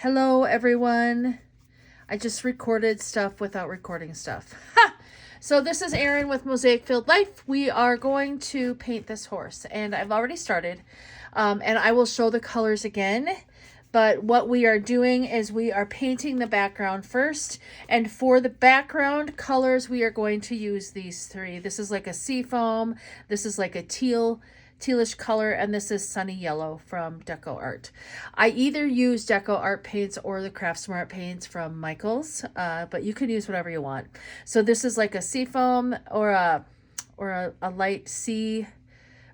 Hello, everyone. I just recorded stuff without recording stuff. Ha! So this is Erin with Mosaic Field Life. We are going to paint this horse, and I've already started. And I will show the colors again. But what we are doing is we are painting the background first. And for the background colors, we are going to use these three. This is like a seafoam. This is like a tealish color, and this is Sunny Yellow from Deco Art. I either use Deco Art paints or the Craft Smart paints from Michaels, but you can use whatever you want. So this is like a seafoam or a light sea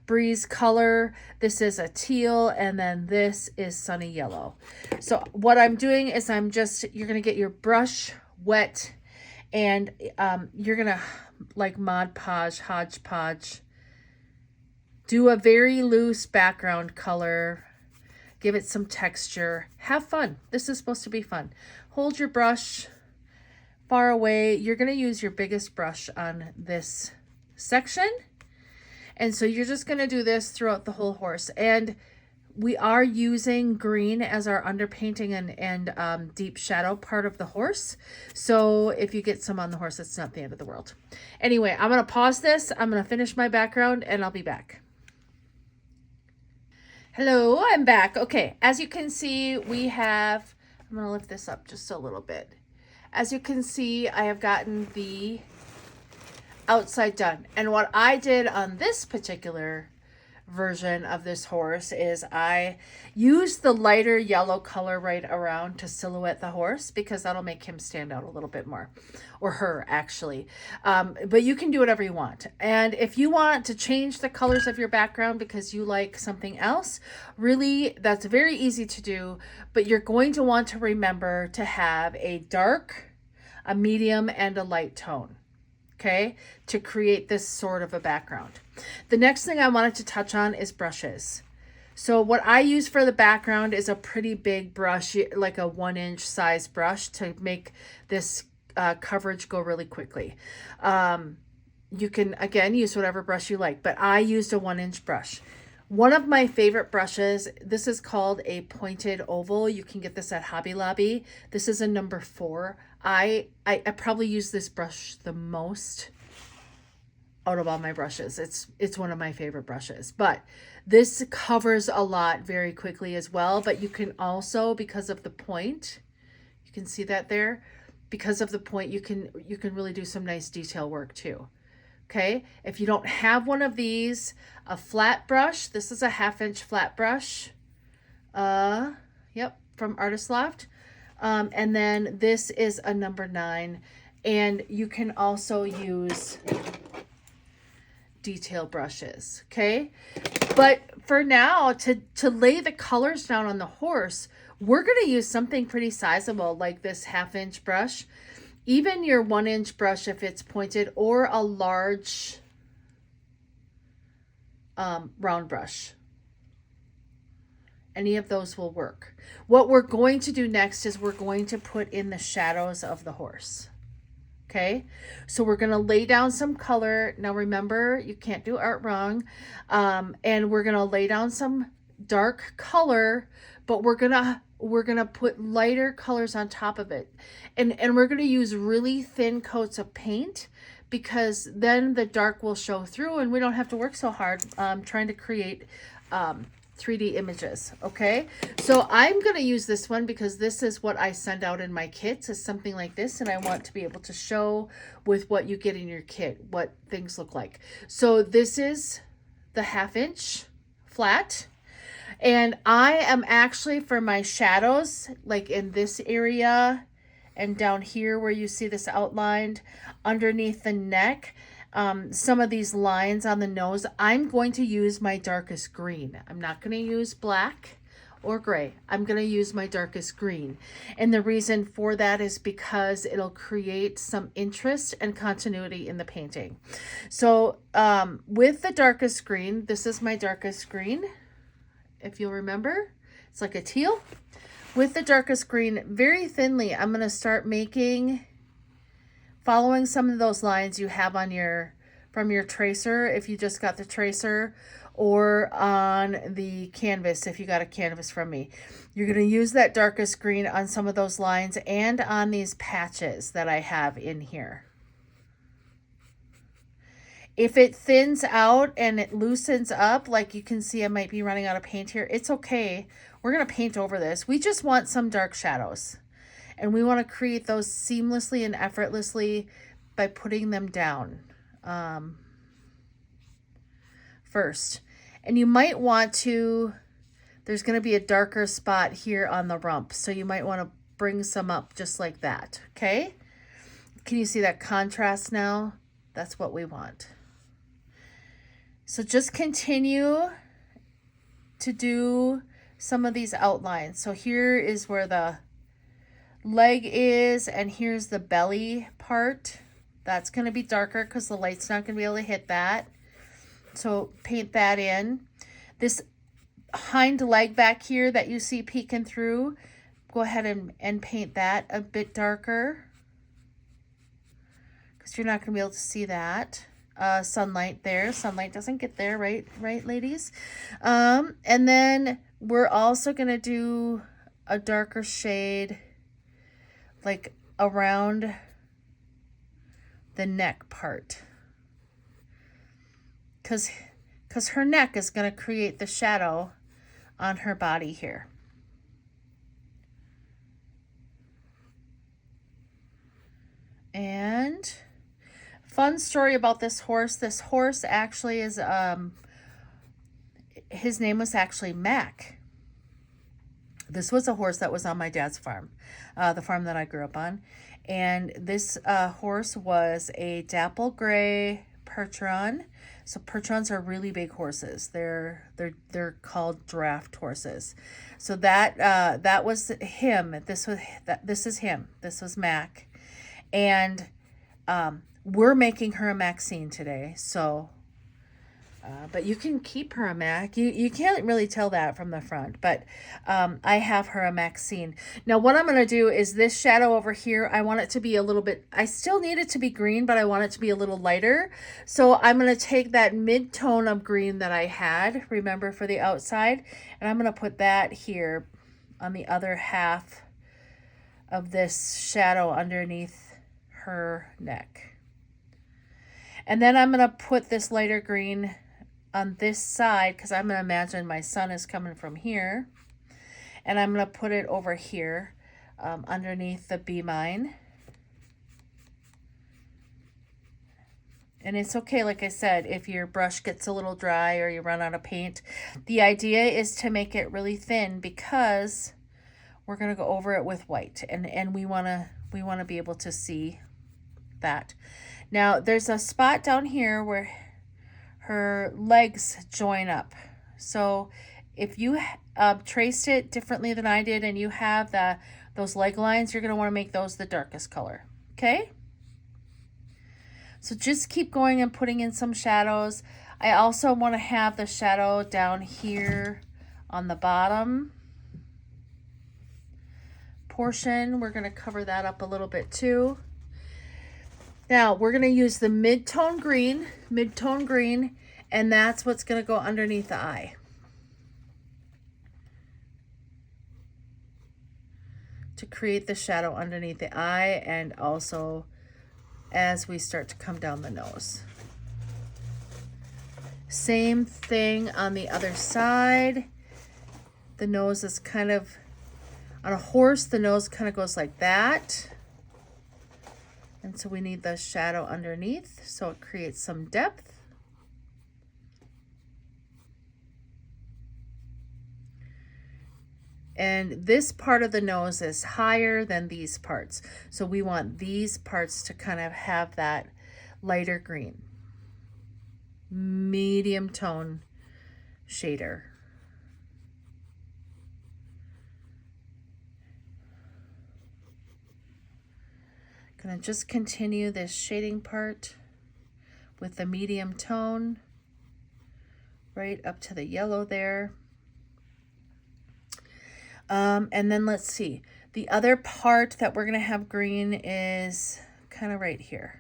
breeze color. This is a teal, and then this is Sunny Yellow. So what I'm doing is you're gonna get your brush wet, and you're gonna like Mod Podge, hodgepodge. Do a very loose background color. Give it some texture. Have fun. This is supposed to be fun. Hold your brush far away. You're going to use your biggest brush on this section. And so you're just going to do this throughout the whole horse. And we are using green as our underpainting and deep shadow part of the horse. So if you get some on the horse, it's not the end of the world. Anyway, I'm going to pause this. I'm going to finish my background and I'll be back. Hello, I'm back. Okay, as you can see, I'm going to lift this up just a little bit. As you can see, I have gotten the outside done. And what I did on this particular version of this horse is I used the lighter yellow color right around to silhouette the horse, because that'll make him stand out a little bit more, or her actually. But you can do whatever you want. And if you want to change the colors of your background because you like something else, really, that's very easy to do. But you're going to want to remember to have a dark, a medium, and a light tone. Okay, to create this sort of a background. The next thing I wanted to touch on is brushes. So what I use for the background is a pretty big brush, like a 1-inch size brush, to make this coverage go really quickly. You can, again, use whatever brush you like, but I used a 1-inch brush. One of my favorite brushes, this is called a pointed oval. You can get this at Hobby Lobby. This is a number 4. I probably use this brush the most out of all my brushes. It's one of my favorite brushes, but this covers a lot very quickly as well. But you can also, because of the point, you can see that there, because of the point, you can really do some nice detail work too. Okay, if you don't have one of these, a flat brush, this is a 1/2-inch flat brush, yep, from Artist Loft. And then this is a number 9, and you can also use detail brushes, okay? But for now, to lay the colors down on the horse, we're gonna use something pretty sizable, like this 1/2-inch brush. Even your 1-inch brush, if it's pointed, or a large round brush. Any of those will work. What we're going to do next is we're going to put in the shadows of the horse. Okay, so we're going to lay down some color. Now remember, you can't do art wrong. And we're going to lay down some dark color, but we're gonna put lighter colors on top of it, and we're gonna use really thin coats of paint, because then the dark will show through and we don't have to work so hard trying to create 3D images. Okay, so I'm gonna use this one because this is what I send out in my kits, is something like this, and I want to be able to show with what you get in your kit what things look like. So this is the 1/2-inch flat. And I am actually, for my shadows, like in this area and down here where you see this outlined underneath the neck, some of these lines on the nose, I'm going to use my darkest green. I'm not going to use black or gray. I'm going to use my darkest green. And the reason for that is because it'll create some interest and continuity in the painting. So with the darkest green, this is my darkest green. If you'll remember, it's like a teal. With the darkest green, very thinly, I'm going to start following some of those lines you have on your from your tracer if you just got the tracer, or on the canvas if you got a canvas from me. You're going to use that darkest green on some of those lines and on these patches that I have in here. If it thins out and it loosens up, like you can see I might be running out of paint here, it's okay. We're going to paint over this. We just want some dark shadows. And we want to create those seamlessly and effortlessly by putting them down first. And you might want to, there's going to be a darker spot here on the rump. So you might want to bring some up just like that. Okay. Can you see that contrast now? That's what we want. So just continue to do some of these outlines. So here is where the leg is, and here's the belly part. That's going to be darker because the light's not going to be able to hit that. So paint that in. This hind leg back here that you see peeking through, go ahead and paint that a bit darker because you're not going to be able to see that. Sunlight there. Sunlight doesn't get there, right, ladies? And then we're also going to do a darker shade like around the neck part. Because her neck is going to create the shadow on her body here. And fun story about this horse. This horse actually is, his name was actually Mac. This was a horse that was on my dad's farm, the farm that I grew up on. And this horse was a dapple gray Percheron. So Percherons are really big horses. They're called draft horses. So that was him. This is him. This was Mac. And we're making her a Maxine today. So but you can keep her a Mac. You can't really tell that from the front, but I have her a Maxine. Now what I'm going to do is this shadow over here, I want it to be a little bit, I still need it to be green, but I want it to be a little lighter. So I'm going to take that mid-tone of green that I had, remember, for the outside, and I'm going to put that here on the other half of this shadow underneath her neck. And then I'm going to put this lighter green on this side, because I'm going to imagine my sun is coming from here. And I'm going to put it over here underneath the B-mine. And it's okay, like I said, if your brush gets a little dry or you run out of paint. The idea is to make it really thin because we're going to go over it with white. And we want to be able to see that. Now, there's a spot down here where her legs join up. So if you traced it differently than I did and you have those leg lines, you're going to want to make those the darkest color. Okay? So just keep going and putting in some shadows. I also want to have the shadow down here on the bottom portion. We're going to cover that up a little bit too. Now we're going to use the mid-tone green, and that's what's going to go underneath the eye. To create the shadow underneath the eye, and also as we start to come down the nose. Same thing on the other side. The nose is kind of, on a horse, the nose kind of goes like that. And so we need the shadow underneath, so it creates some depth. And this part of the nose is higher than these parts. So we want these parts to kind of have that lighter green, medium tone shader. Gonna just continue this shading part with the medium tone right up to the yellow there. And then let's see, the other part that we're gonna have green is kind of right here.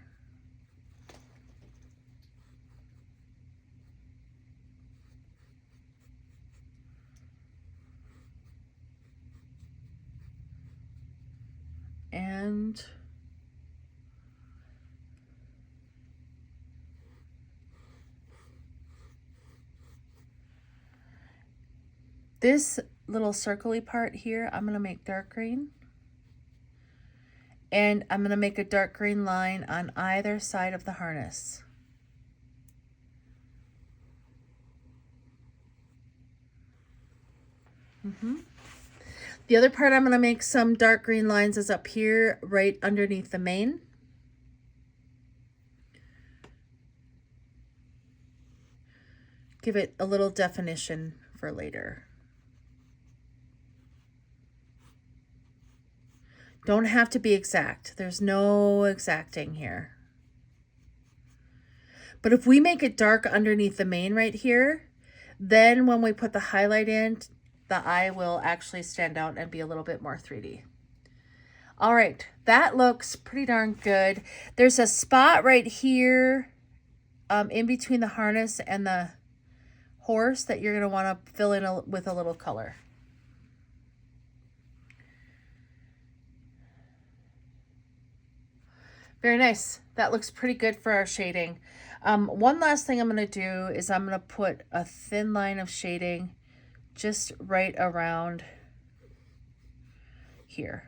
And this little circly part here, I'm going to make dark green. And I'm going to make a dark green line on either side of the harness. The other part I'm going to make some dark green lines is up here right underneath the mane. Give it a little definition for later. Don't have to be exact. There's no exacting here. But if we make it dark underneath the mane right here, then when we put the highlight in, the eye will actually stand out and be a little bit more 3D. All right, that looks pretty darn good. There's a spot right here in between the harness and the horse that you're going to want to fill in with a little color. Very nice. That looks pretty good for our shading. One last thing I'm going to do is I'm going to put a thin line of shading just right around here,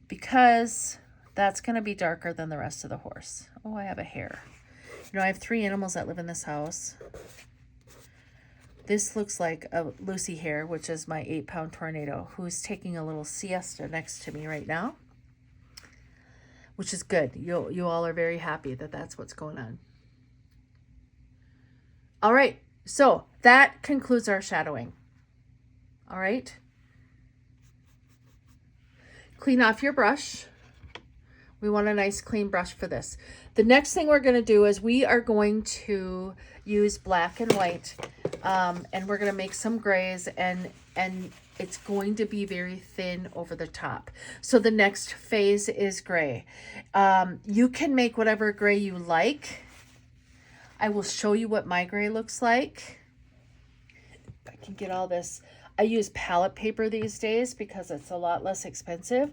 because that's going to be darker than the rest of the horse. Oh, I have a hair. You know, I have 3 animals that live in this house. This looks like a Lucy hair, which is my 8-pound tornado, who's taking a little siesta next to me right now, which is good. You all are very happy that that's what's going on. All right, so that concludes our shadowing. All right. Clean off your brush. We want a nice clean brush for this. The next thing we're going to do is we are going to use black and white, and we're going to make some grays, and it's going to be very thin over the top. So the next phase is gray. You can make whatever gray you like. I will show you what my gray looks like. If I can get all this. I use palette paper these days because it's a lot less expensive,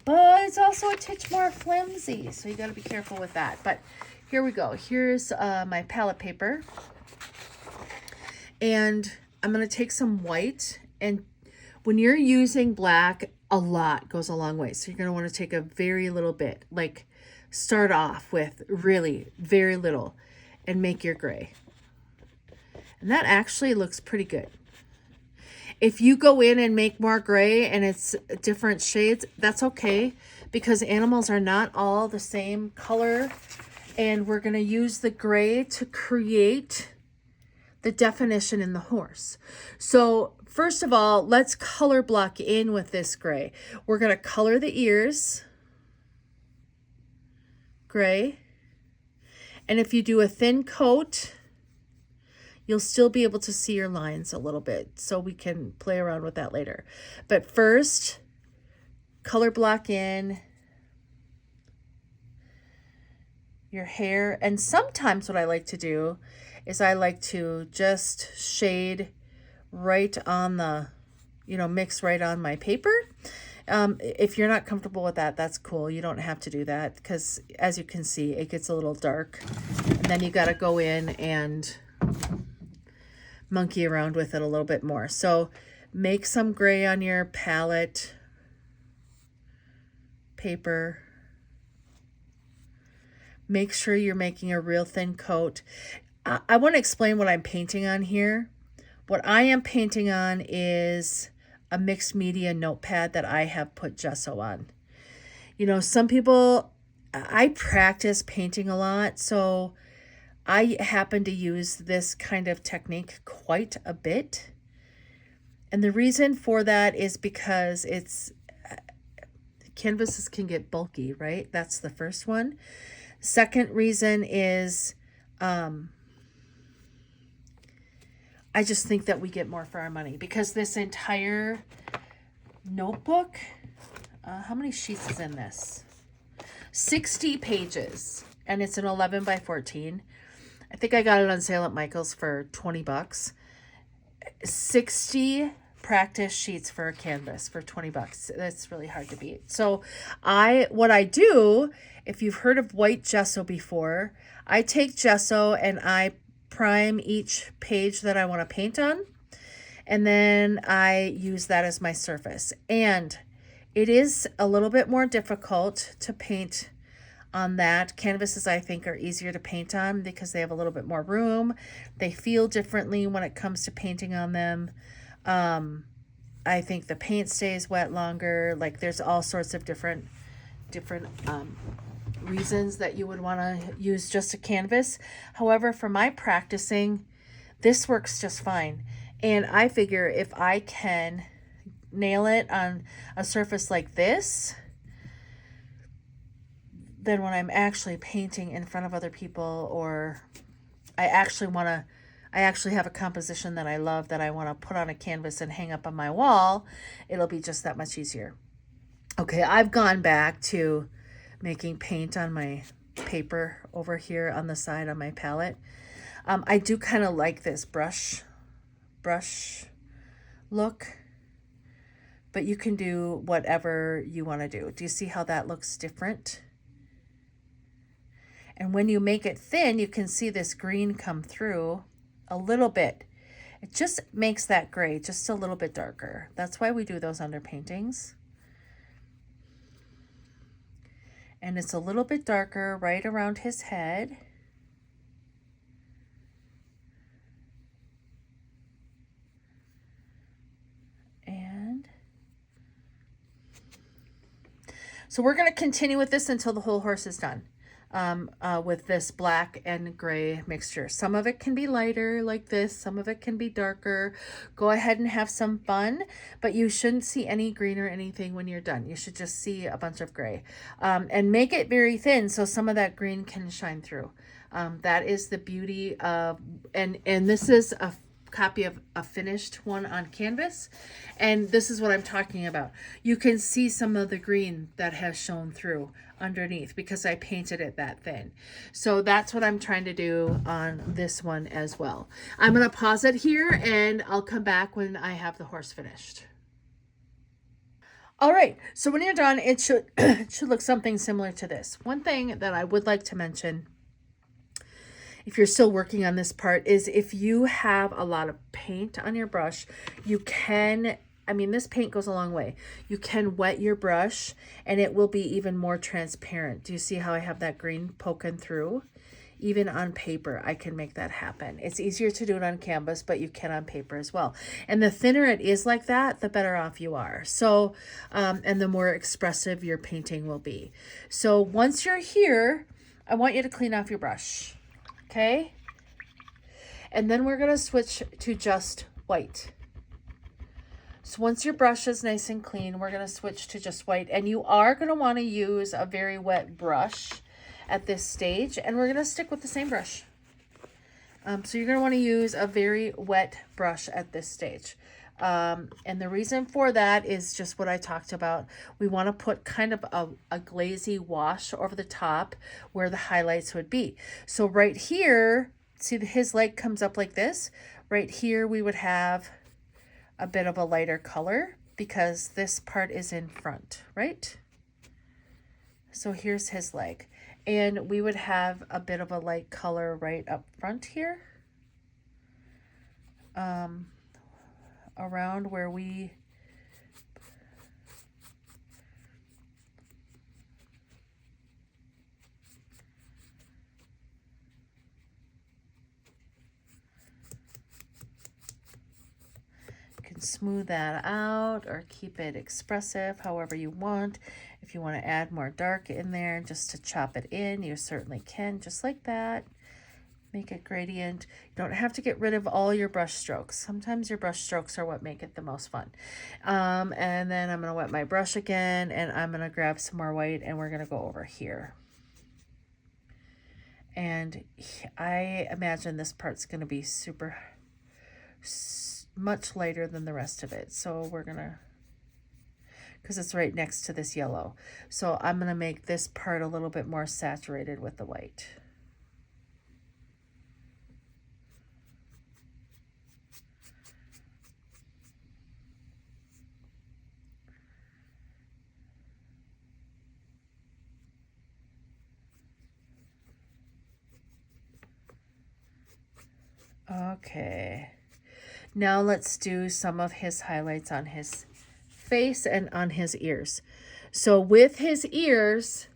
but it's also a titch more flimsy, so you got to be careful with that. But here we go. Here's my palette paper, and I'm going to take some white, and when you're using black, a lot goes a long way, so you're going to want to take a very little bit, like start off with really very little and make your gray. And that actually looks pretty good. If you go in and make more gray and it's different shades, that's okay, because animals are not all the same color, and we're going to use the gray to create the definition in the horse. So first of all, let's color block in with this gray. We're going to color the ears gray, and if you do a thin coat, you'll still be able to see your lines a little bit, so we can play around with that later. But first, color block in your hair. And sometimes what I like to do is I like to just shade right on the, mix right on my paper. If you're not comfortable with that, that's cool. You don't have to do that, because as you can see, it gets a little dark. And then you got to go in and monkey around with it a little bit more. So make some gray on your palette paper. Make sure you're making a real thin coat. I want to explain what I'm painting on here. What I am painting on is a mixed media notepad that I have put gesso on. Some people, I practice painting a lot, so I happen to use this kind of technique quite a bit. And the reason for that is because canvases can get bulky, right? That's the first one. Second reason is I just think that we get more for our money, because this entire notebook, how many sheets is in this? 60 pages, and it's an 11 by 14. I think I got it on sale at Michael's for $20. 60 practice sheets for a canvas for 20 bucks. That's really hard to beat. So what I do, if you've heard of white gesso before, I take gesso and I prime each page that I want to paint on. And then I use that as my surface. And it is a little bit more difficult to paint on that. Canvases, I think, are easier to paint on because they have a little bit more room. They feel differently when it comes to painting on them. I think the paint stays wet longer. Like, there's all sorts of different reasons that you would want to use just a canvas. However, for my practicing, this works just fine. And I figure if I can nail it on a surface like this, then when I'm actually painting in front of other people, or I actually have a composition that I love that I want to put on a canvas and hang up on my wall, it'll be just that much easier. Okay, I've gone back to making paint on my paper over here on the side on my palette. I do kind of like this brush look, but you can do whatever you want to do. Do you see how that looks different? And when you make it thin, you can see this green come through a little bit. It just makes that gray just a little bit darker. That's why we do those underpaintings. And it's a little bit darker right around his head. And so we're going to continue with this until the whole horse is done. With this black and gray mixture. Some of it can be lighter like this, some of it can be darker. Go ahead and have some fun, but you shouldn't see any green or anything when you're done. You should just see a bunch of gray. And make it very thin so some of that green can shine through. That is the beauty of, and this is a copy of a finished one on canvas, and this is what I'm talking about. You can see some of the green that has shown through underneath because I painted it that thin. So that's what I'm trying to do on this one as well. I'm going to pause it here and I'll come back when I have the horse finished. All right, so when you're done, it should it should look something similar to this. One thing that I would like to mention, if you're still working on this part, is if you have a lot of paint on your brush, you can, this paint goes a long way. You can wet your brush and it will be even more transparent. Do you see how I have that green poking through? Even on paper, I can make that happen. It's easier to do it on canvas, but you can on paper as well. And the thinner it is like that, the better off you are. So, and the more expressive your painting will be. So once you're here, I want you to clean off your brush. Okay, and then we're going to switch to just white. So once your brush is nice and clean, we're going to switch to just white, and you are going to want to use a very wet brush at this stage, and we're going to stick with the same brush. So you're going to want to use a very wet brush at this stage. And the reason for that is just what I talked about. We want to put kind of a glazy wash over the top where the highlights would be. So right here, see his leg comes up like this. Right here, we would have a bit of a lighter color because this part is in front, right? So here's his leg. And we would have a bit of a light color right up front here. Around where we can smooth that out or keep it expressive however you want. If you want to add more dark in there just to chop it in, you certainly can, just like that. Make it gradient. You don't have to get rid of all your brush strokes. Sometimes your brush strokes are what make it the most fun. And then I'm going to wet my brush again, and I'm going to grab some more white, and we're going to go over here. And I imagine this part's going to be much lighter than the rest of it. So we're going to, because it's right next to this yellow. So I'm going to make this part a little bit more saturated with the white. Okay. Now let's do some of his highlights on his face and on his ears. So with his ears,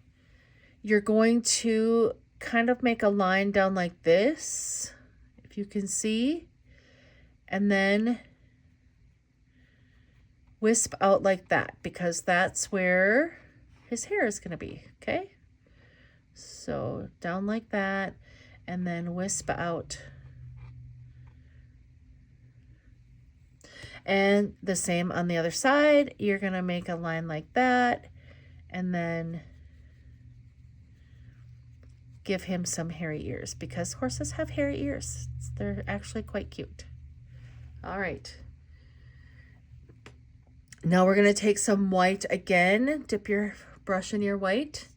you're going to kind of make a line down like this, if you can see, and then wisp out like that, because that's where his hair is going to be, okay? So down like that, and then wisp out. And the same on the other side, you're going to make a line like that, and then give him some hairy ears, because horses have hairy ears. They're actually quite cute. All right. Now we're going to take some white again, dip your brush in your white,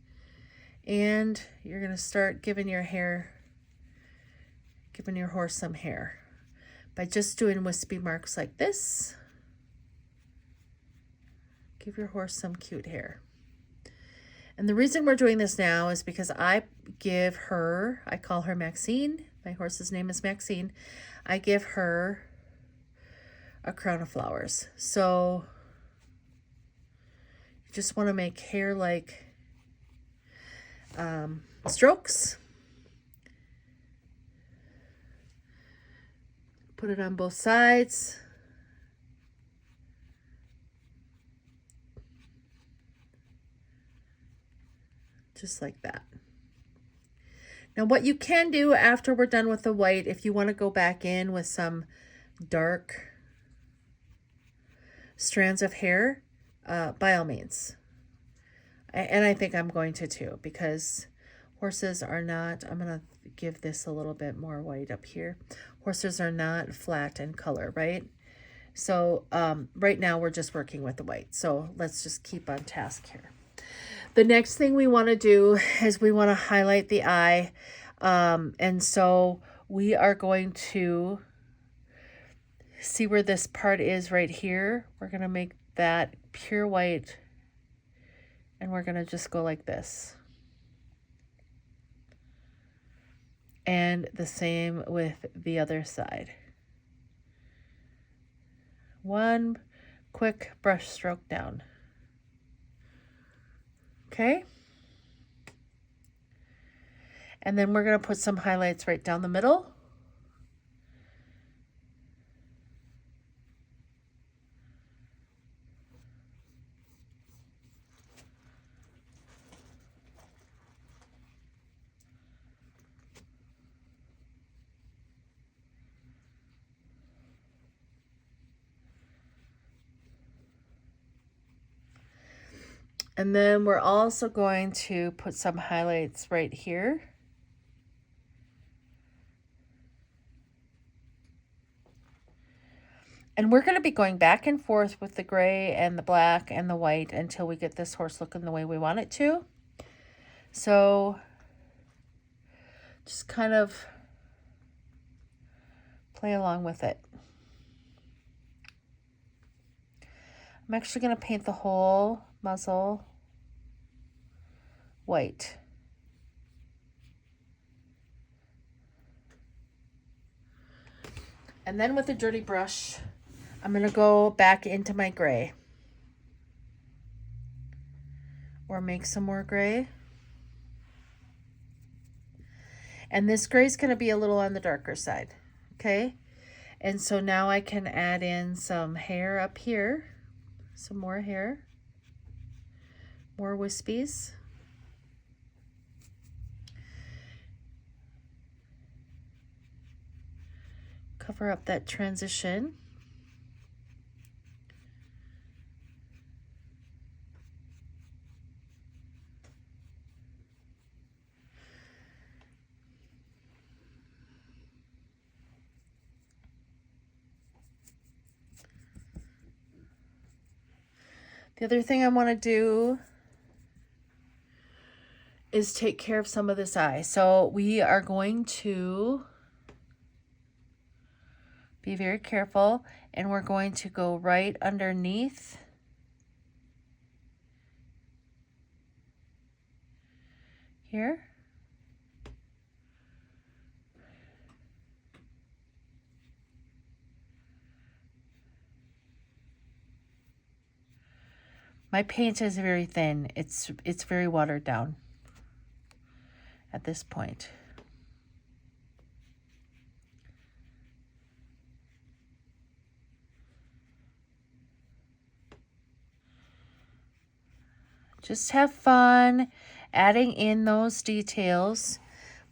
and you're going to start giving your horse some hair by just doing wispy marks like this. Give your horse some cute hair. And the reason we're doing this now is because I call her Maxine. My horse's name is Maxine. I give her a crown of flowers. So you just want to make hair like strokes. Put it on both sides. Just like that. Now what you can do after we're done with the white, if you want to go back in with some dark strands of hair, by all means. And I think I'm going to too, because horses are not, I'm going to give this a little bit more white up here. Horses are not flat in color, right? So right now we're just working with the white. So let's just keep on task here. The next thing we want to do is we want to highlight the eye. And so we are going to see where this part is right here. We're going to make that pure white, and we're going to just go like this. And the same with the other side. One quick brush stroke down. Okay? And then we're going to put some highlights right down the middle. And then we're also going to put some highlights right here. And we're going to be going back and forth with the gray and the black and the white until we get this horse looking the way we want it to. So just kind of play along with it. I'm actually going to paint the whole muzzle white. And then with a dirty brush, I'm going to go back into my gray. Or make some more gray. And this gray is going to be a little on the darker side. Okay? And so now I can add in some hair up here. Some more hair. More wispies. Cover up that transition. The other thing I want to do is take care of some of this eye. So we are going to be very careful, and we're going to go right underneath here. My paint is very thin. It's very watered down at this point. Just have fun adding in those details.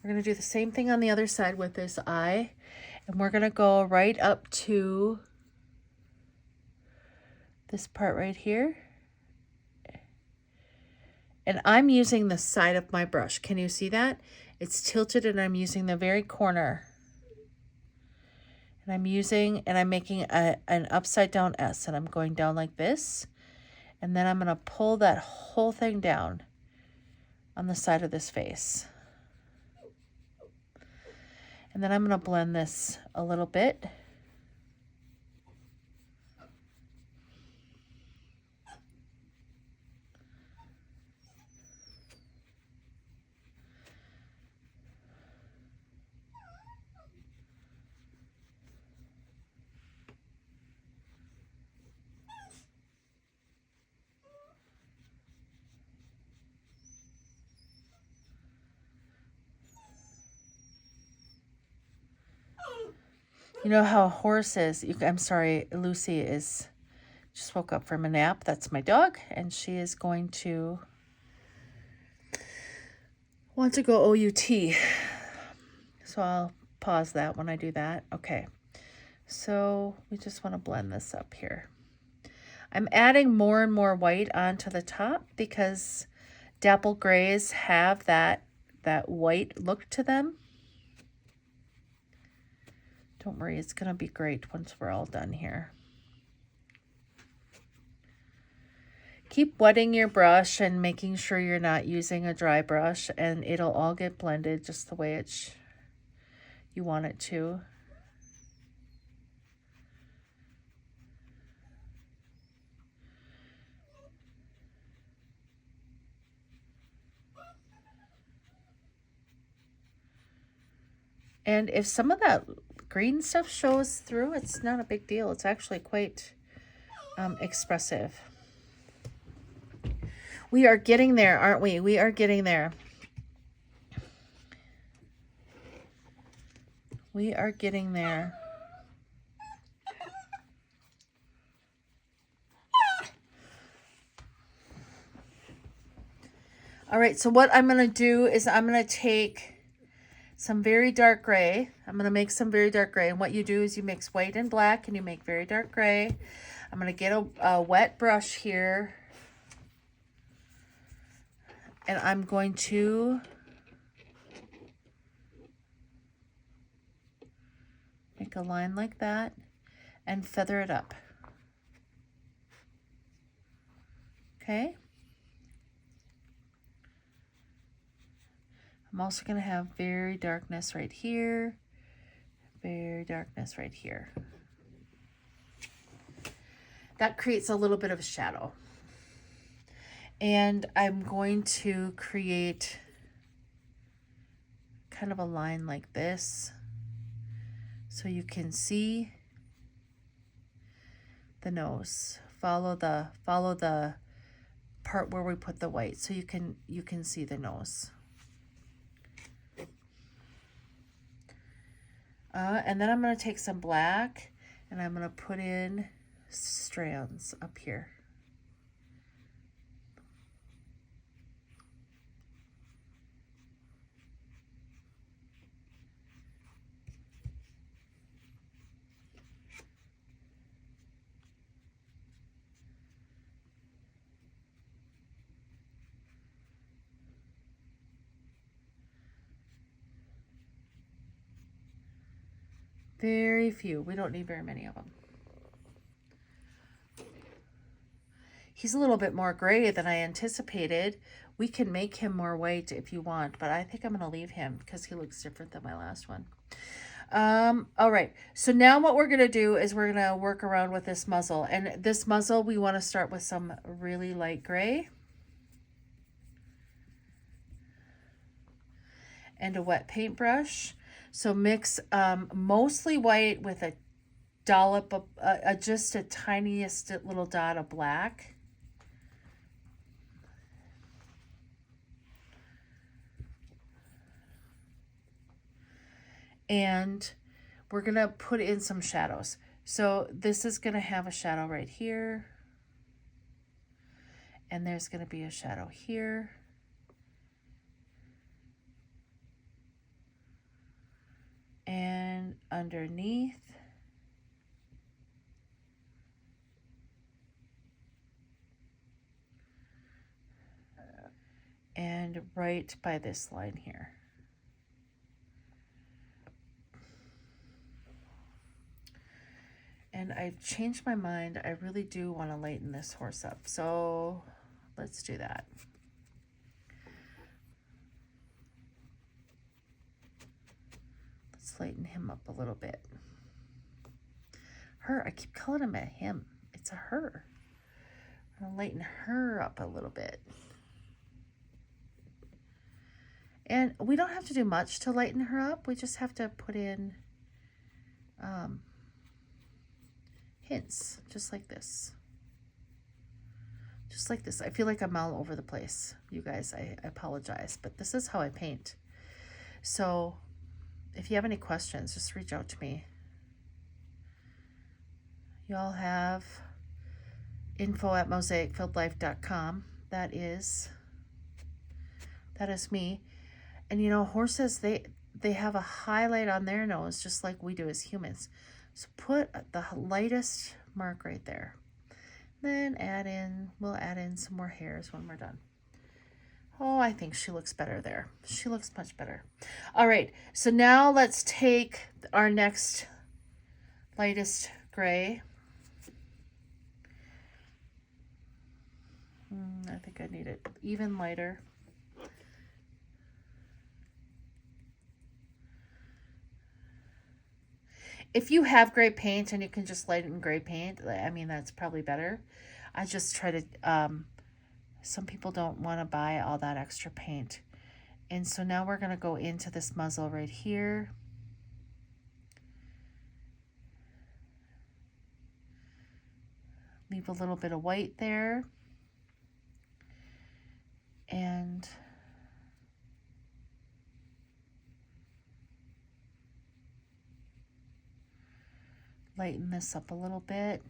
We're going to do the same thing on the other side with this eye. And we're going to go right up to this part right here. And I'm using the side of my brush. Can you see that? It's tilted and I'm using the very corner. And I'm making an upside down S, and I'm going down like this. And then I'm going to pull that whole thing down on the side of this face. And then I'm going to blend this a little bit. You know how a horse is, I'm sorry, Lucy just woke up from a nap. That's my dog, and she is going to want to go OUT. So I'll pause that when I do that. Okay, so we just want to blend this up here. I'm adding more and more white onto the top because dapple grays have that white look to them. Don't worry, it's going to be great once we're all done here. Keep wetting your brush and making sure you're not using a dry brush, and it'll all get blended just the way you want it to. And if some of that green stuff shows through, it's not a big deal. It's actually quite expressive. We are getting there, aren't we? We are getting there. We are getting there. All right, so what I'm going to do is I'm going to take some very dark gray. I'm going to make some very dark gray. And what you do is you mix white and black and you make very dark gray. I'm going to get a wet brush here. And I'm going to make a line like that and feather it up. Okay. I'm also going to have very darkness right here, very darkness right here. That creates a little bit of a shadow. And I'm going to create kind of a line like this so you can see the nose. Follow the part where we put the white so you can see the nose. And then I'm going to take some black and I'm going to put in strands up here. Very few. We don't need very many of them. He's a little bit more gray than I anticipated. We can make him more white if you want, but I think I'm going to leave him because he looks different than my last one. All right. So now what we're going to do is we're going to work around with this muzzle. And this muzzle, we want to start with some really light gray. And a wet paintbrush. So mix mostly white with a dollop of just a tiniest little dot of black. And we're going to put in some shadows. So this is going to have a shadow right here. And there's going to be a shadow here. And underneath. And right by this line here. And I've changed my mind. I really do want to lighten this horse up. So let's do that. Let's lighten him up a little bit. Her, I keep calling him a him. It's a her. I'm gonna lighten her up a little bit. And we don't have to do much to lighten her up. We just have to put in hints, just like this. Just like this. I feel like I'm all over the place. You guys, I apologize, but this is how I paint. So if you have any questions, just reach out to me. Y'all have info@mosaicfilledlife.com. That is me. And you know, horses, they have a highlight on their nose just like we do as humans. So put the lightest mark right there. Then we'll add in some more hairs when we're done. Oh, I think she looks better there. She looks much better. All right, so now let's take our next lightest gray. I think I need it even lighter. If you have gray paint and you can just lighten gray paint, I mean, that's probably better. I just try to, some people don't want to buy all that extra paint. And so now we're going to go into this muzzle right here. Leave a little bit of white there. And lighten this up a little bit.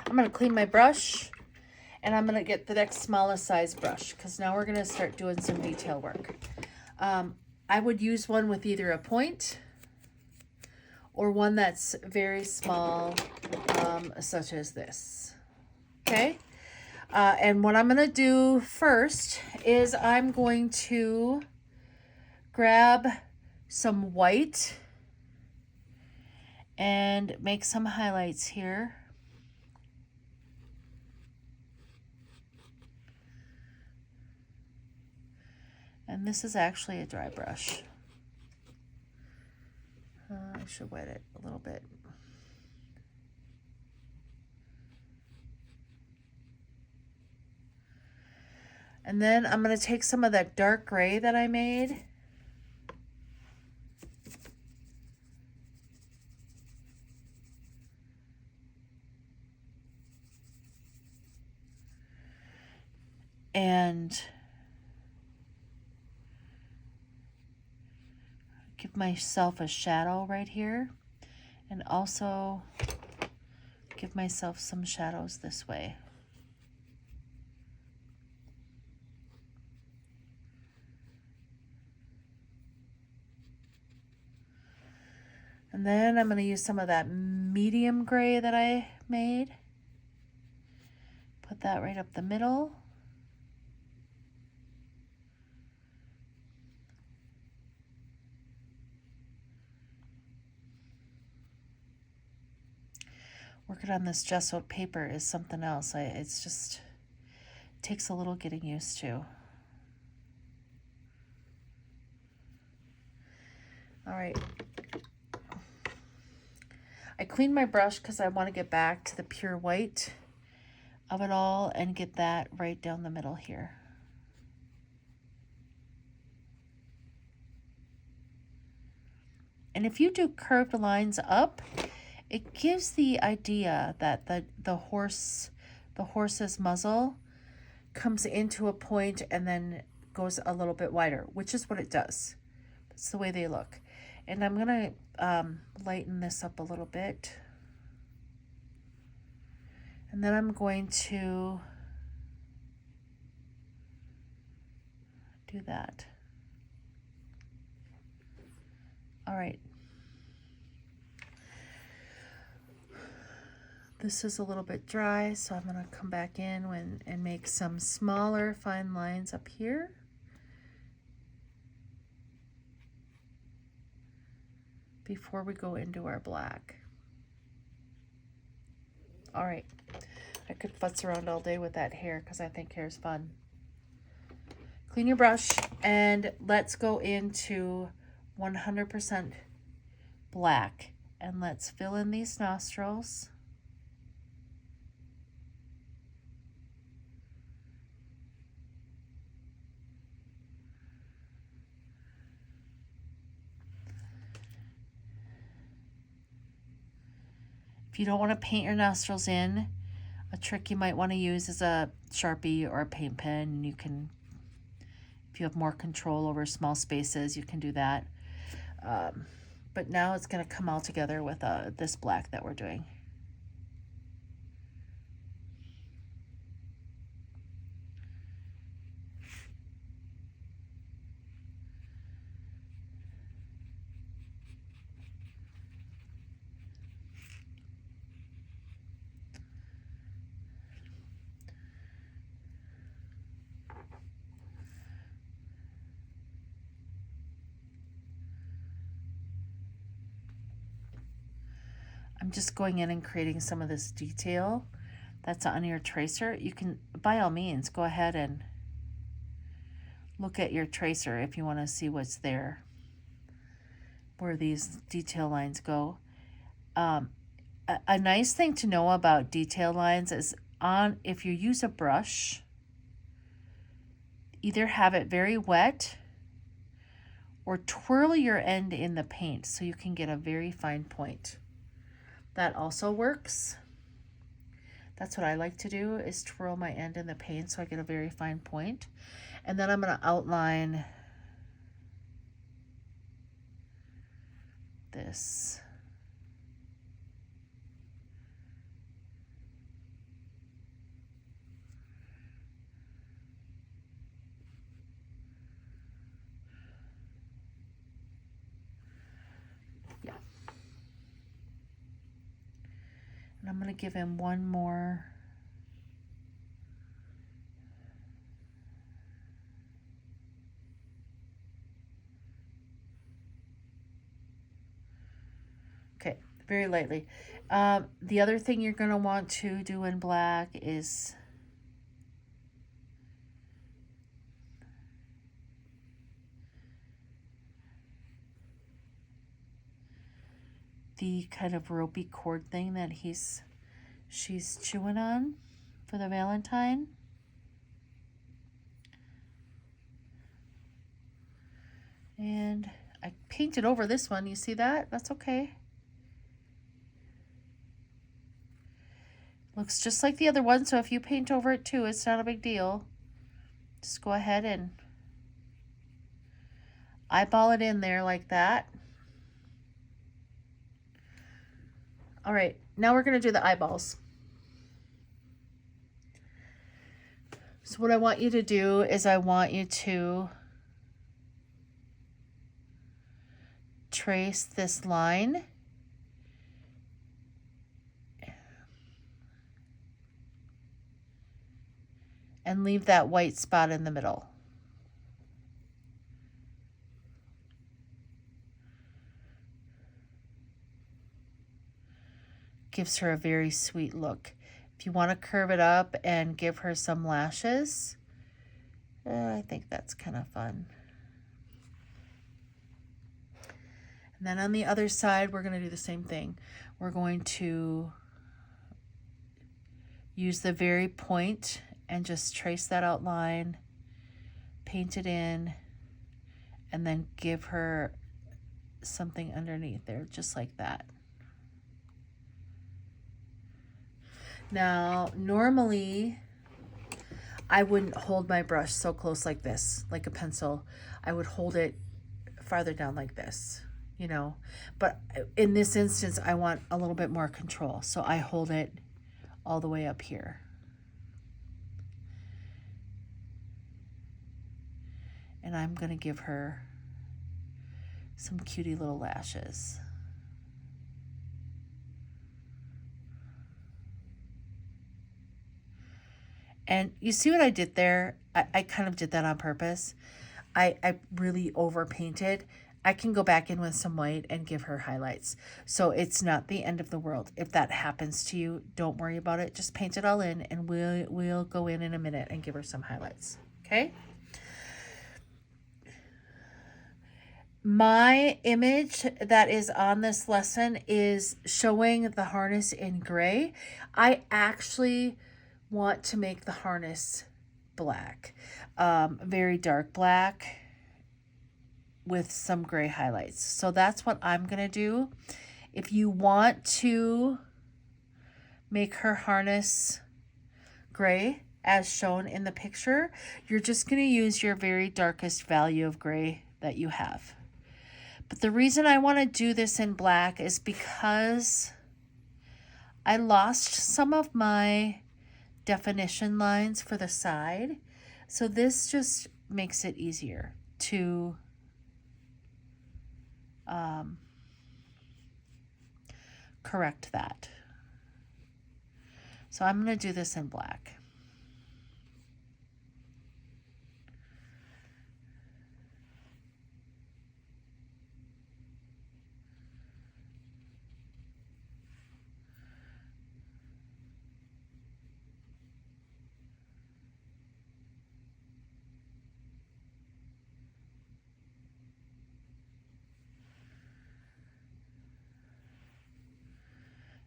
I'm going to clean my brush, and I'm going to get the next smallest size brush, because now we're going to start doing some detail work. I would use one with either a point or one that's very small, such as this. Okay? And what I'm going to do first is I'm going to grab some white and make some highlights here. And this is actually a dry brush. I should wet it a little bit. And then I'm going to take some of that dark gray that I made. And give myself a shadow right here. And also give myself some shadows this way. And then I'm going to use some of that medium gray that I made. Put that right up the middle. Working on this gessoed paper is something else. It's just takes a little getting used to. All right. I cleaned my brush because I want to get back to the pure white of it all and get that right down the middle here. And if you do curved lines up, it gives the idea that the horse's muzzle comes into a point and then goes a little bit wider, which is what it does. That's the way they look. And I'm going to lighten this up a little bit. And then I'm going to do that. All right. This is a little bit dry, so I'm going to come back in and make some smaller fine lines up here. Before we go into our black. All right. I could futz around all day with that hair because I think hair is fun. Clean your brush and let's go into 100% black. And let's fill in these nostrils. If you don't want to paint your nostrils in, a trick you might want to use is a Sharpie or a paint pen. You can, if you have more control over small spaces, you can do that. But now it's going to come all together with this black that we're doing. I'm just going in and creating some of this detail that's on your tracer. You can, by all means, go ahead and look at your tracer if you want to see what's there, where these detail lines go. A nice thing to know about detail lines is if you use a brush, either have it very wet or twirl your end in the paint so you can get a very fine point. That also works. That's what I like to do, is twirl my end in the paint so I get a very fine point. And then I'm going to outline this. Yeah. And I'm going to give him one more. Okay, very lightly. The other thing you're going to want to do in black is the kind of ropey cord thing that she's chewing on for the Valentine. And I painted over this one. You see that? That's okay. Looks just like the other one, so if you paint over it too, it's not a big deal. Just go ahead and eyeball it in there like that. All right, now we're going to do the eyeballs. So what I want you to do is I want you to trace this line and leave that white spot in the middle. Gives her a very sweet look. If you want to curve it up and give her some lashes, I think that's kind of fun. And then on the other side, we're going to do the same thing. We're going to use the very point and just trace that outline, paint it in, and then give her something underneath there, just like that. Now, normally I wouldn't hold my brush so close like this, like a pencil. I would hold it farther down like this, you know. But in this instance, I want a little bit more control. So I hold it all the way up here. And I'm going to give her some cutie little lashes. And you see what I did there? I kind of did that on purpose. I really overpainted. I can go back in with some white and give her highlights. So it's not the end of the world. If that happens to you, don't worry about it. Just paint it all in, and we'll go in a minute and give her some highlights. Okay? My image that is on this lesson is showing the harness in gray. I actually want to make the harness black, very dark black with some gray highlights. So that's what I'm going to do. If you want to make her harness gray as shown in the picture, you're just going to use your very darkest value of gray that you have. But the reason I want to do this in black is because I lost some of my definition lines for the side. So this just makes it easier to correct that. So I'm going to do this in black.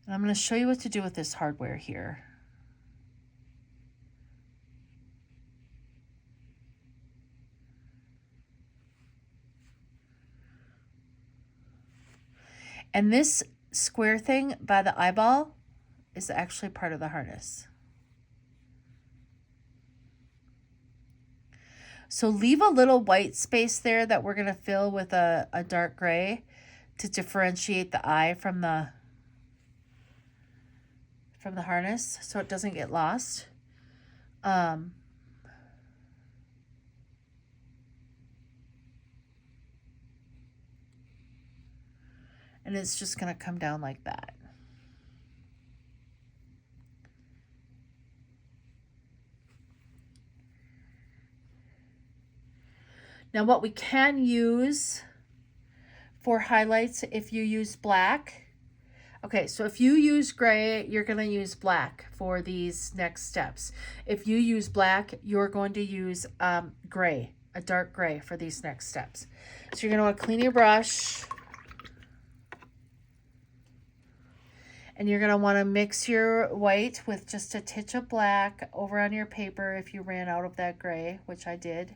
And I'm going to show you what to do with this hardware here. And this square thing by the eyeball is actually part of the harness. So leave a little white space there that we're going to fill with a dark gray to differentiate the eye from the harness so it doesn't get lost. And it's just going to come down like that. Now what we can use for highlights, if you use black, okay, so if you use gray, you're going to use black for these next steps. If you use black, you're going to use gray, a dark gray for these next steps. So you're going to want to clean your brush. And you're going to want to mix your white with just a titch of black over on your paper if you ran out of that gray, which I did.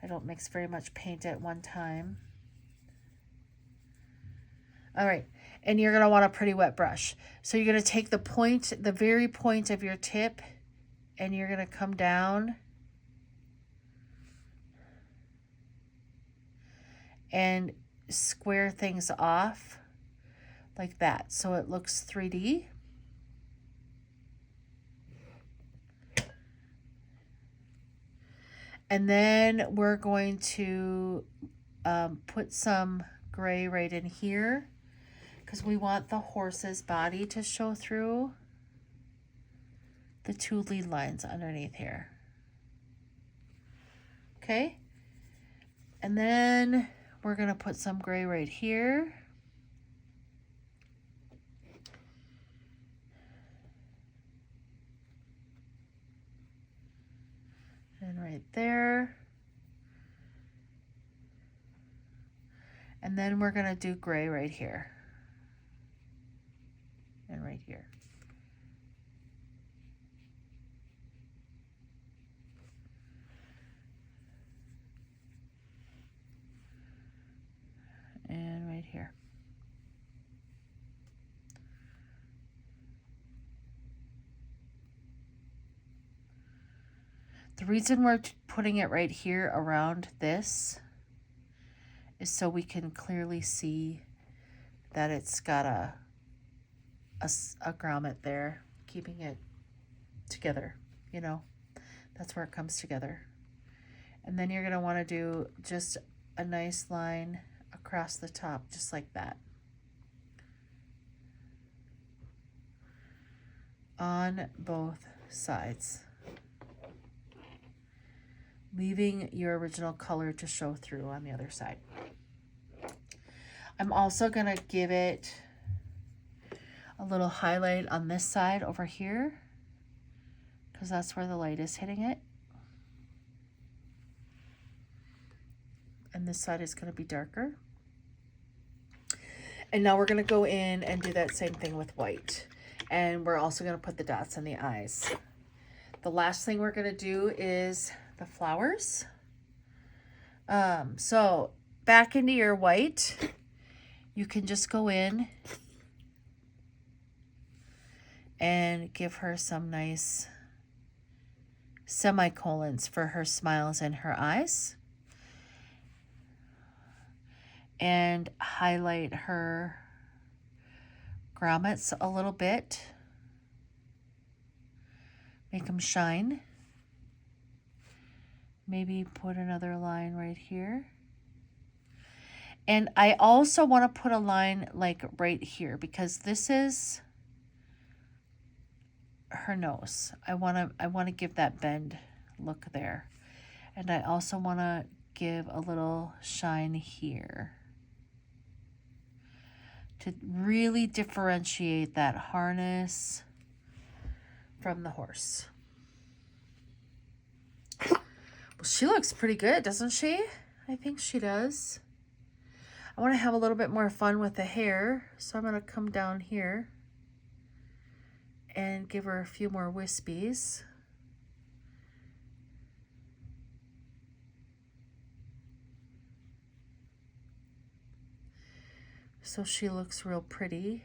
I don't mix very much paint at one time. All right, and you're going to want a pretty wet brush. So you're going to take the point, the very point of your tip, and you're going to come down and square things off like that so it looks 3D. And then we're going to put some gray right in here because we want the horse's body to show through the two lead lines underneath here. Okay, and then we're going to put some gray right here. And right there. And then we're going to do gray right here. And right here. And right here. The reason we're putting it right here around this is so we can clearly see that it's got a grommet there, keeping it together, you know. That's where it comes together. And then you're going to want to do just a nice line across the top, just like that. On both sides. Leaving your original color to show through on the other side. I'm also going to give it a little highlight on this side over here, because that's where the light is hitting it. And this side is going to be darker. And now we're going to go in and do that same thing with white. And we're also going to put the dots in the eyes. The last thing we're going to do is the flowers. So back into your white, you can just go in and give her some nice semicolons for her smiles and her eyes. And highlight her grommets a little bit. Make them shine. Maybe put another line right here. And I also want to put a line like right here, because this is her nose. I want to give that bend look there. And I also want to give a little shine here to really differentiate that harness from the horse. Well, she looks pretty good, doesn't she? I think she does. I want to have a little bit more fun with the hair, so I'm going to come down here and give her a few more wispies. So she looks real pretty.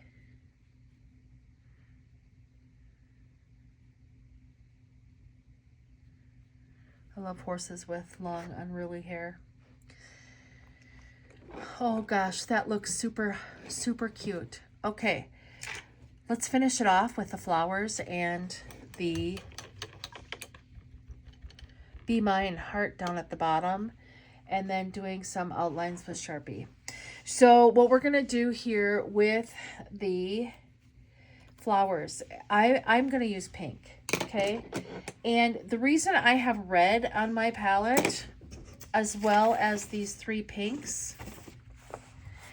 I love horses with long, unruly hair. Oh gosh, that looks super, super cute. Okay, let's finish it off with the flowers and the Be Mine heart down at the bottom, and then doing some outlines with Sharpie. So what we're gonna do here with the flowers, I'm gonna use pink, okay? And the reason I have red on my palette, as well as these 3 pinks,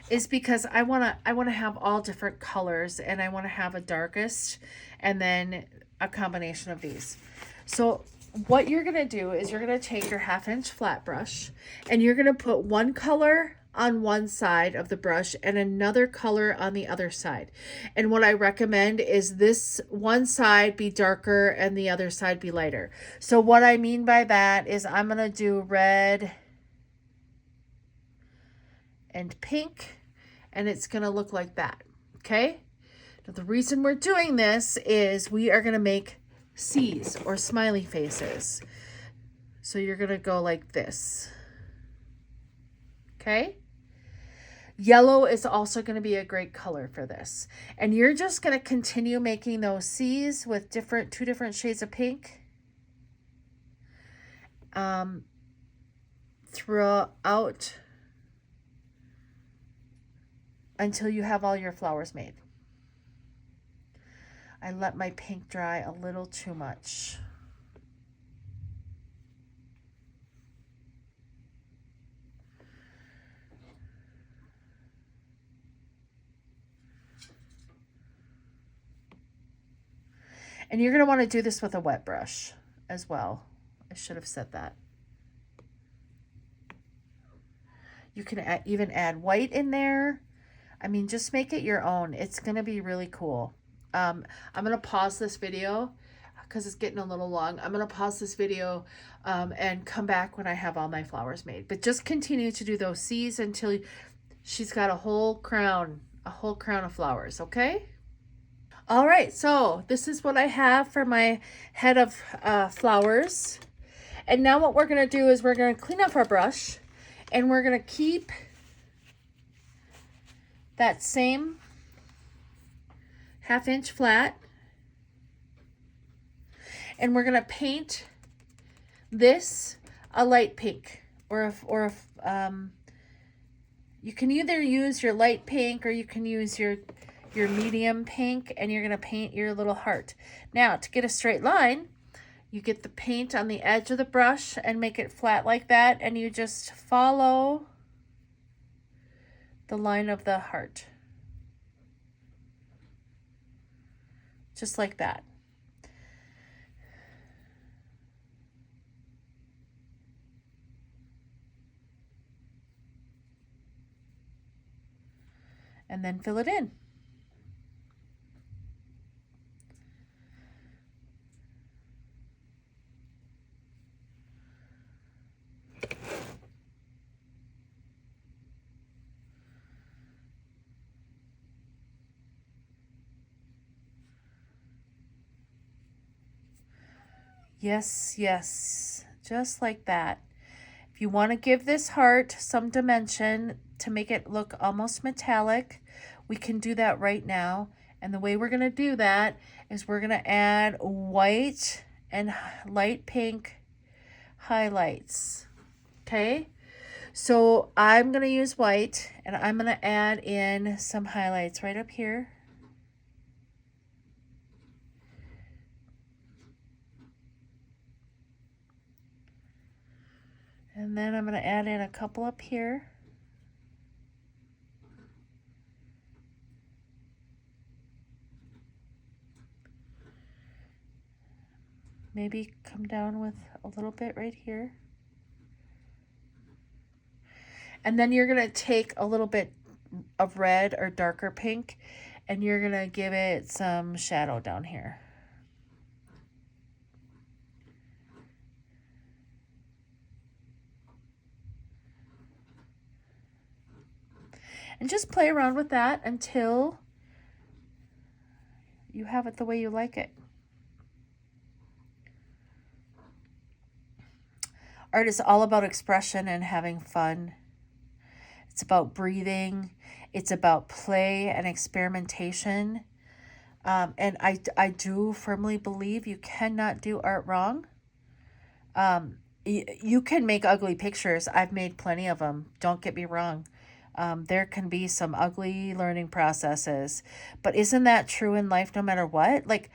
is because I wanna have all different colors, and I wanna have a darkest and then a combination of these. So what you're gonna do is you're gonna take your 1/2-inch flat brush, and you're gonna put one color on one side of the brush and another color on the other side. And what I recommend is this one side be darker and the other side be lighter. So what I mean by that is I'm gonna do red and pink, and it's gonna look like that, okay? Now the reason we're doing this is we are gonna make C's, or smiley faces. So you're gonna go like this, okay? Yellow is also going to be a great color for this. And you're just going to continue making those C's with 2 different shades of pink throughout until you have all your flowers made. I let my pink dry a little too much. And you're going to want to do this with a wet brush as well. I should have said that. You can even add white in there. I mean, just make it your own. It's going to be really cool. I'm going to pause this video because it's getting a little long. I'm going to pause this video and come back when I have all my flowers made. But just continue to do those C's until she's got a whole crown of flowers, okay? All right, so this is what I have for my head of flowers. And now what we're going to do is we're going to clean up our brush, and we're going to keep that same 1/2 inch flat, and we're going to paint this a light pink, or you can either use your light pink or you can use your medium pink, and you're going to paint your little heart. Now, to get a straight line, you get the paint on the edge of the brush and make it flat like that, and you just follow the line of the heart. Just like that. And then fill it in. Yes, yes, just like that. If you want to give this heart some dimension to make it look almost metallic, we can do that right now. And the way we're going to do that is we're going to add white and light pink highlights. Okay, so I'm going to use white, and I'm going to add in some highlights right up here. And then I'm going to add in a couple up here. Maybe come down with a little bit right here. And then you're going to take a little bit of red or darker pink, and you're going to give it some shadow down here. And just play around with that until you have it the way you like it. Art is all about expression and having fun. It's about breathing. It's about play and experimentation. And I do firmly believe you cannot do art wrong. You can make ugly pictures. I've made plenty of them. Don't get me wrong. There can be some ugly learning processes, but isn't that true in life no matter what? Like,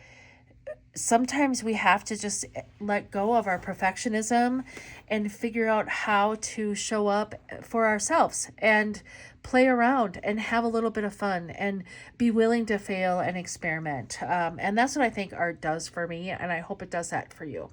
sometimes we have to just let go of our perfectionism and figure out how to show up for ourselves and play around and have a little bit of fun and be willing to fail and experiment. And that's what I think art does for me, and I hope it does that for you.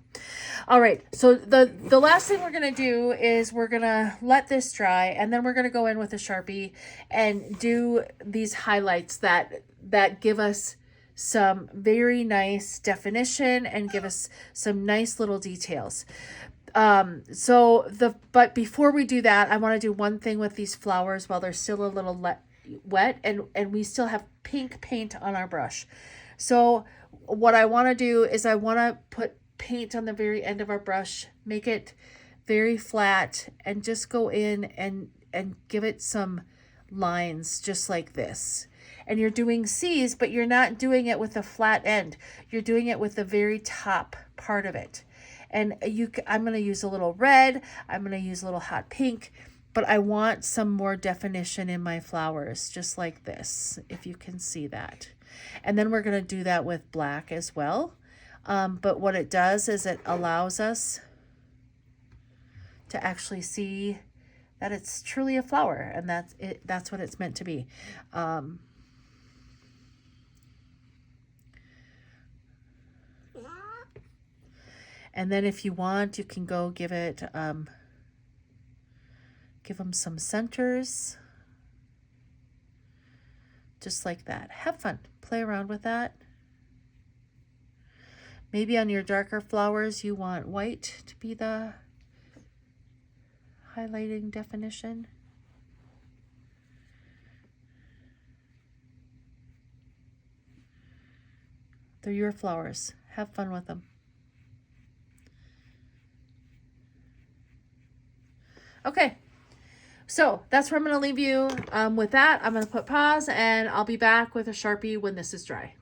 All right, so the last thing we're going to do is we're going to let this dry, and then we're going to go in with a Sharpie and do these highlights that give us some very nice definition and give us some nice little details. But before we do that, I want to do one thing with these flowers while they're still a little wet, and we still have pink paint on our brush. So what I want to do is I want to put paint on the very end of our brush, make it very flat, and just go in and give it some lines just like this. And you're doing C's, but you're not doing it with a flat end. You're doing it with the very top part of it. And I'm going to use a little red. I'm going to use a little hot pink, but I want some more definition in my flowers, just like this, if you can see that. And then we're going to do that with black as well. But what it does is it allows us to actually see that it's truly a flower, and that's what it's meant to be. And then if you want, you can go give them some centers, just like that. Have fun, play around with that. Maybe on your darker flowers, you want white to be the highlighting definition. They're your flowers. Have fun with them. Okay, so that's where I'm going to leave you with that. I'm going to put pause, and I'll be back with a Sharpie when this is dry.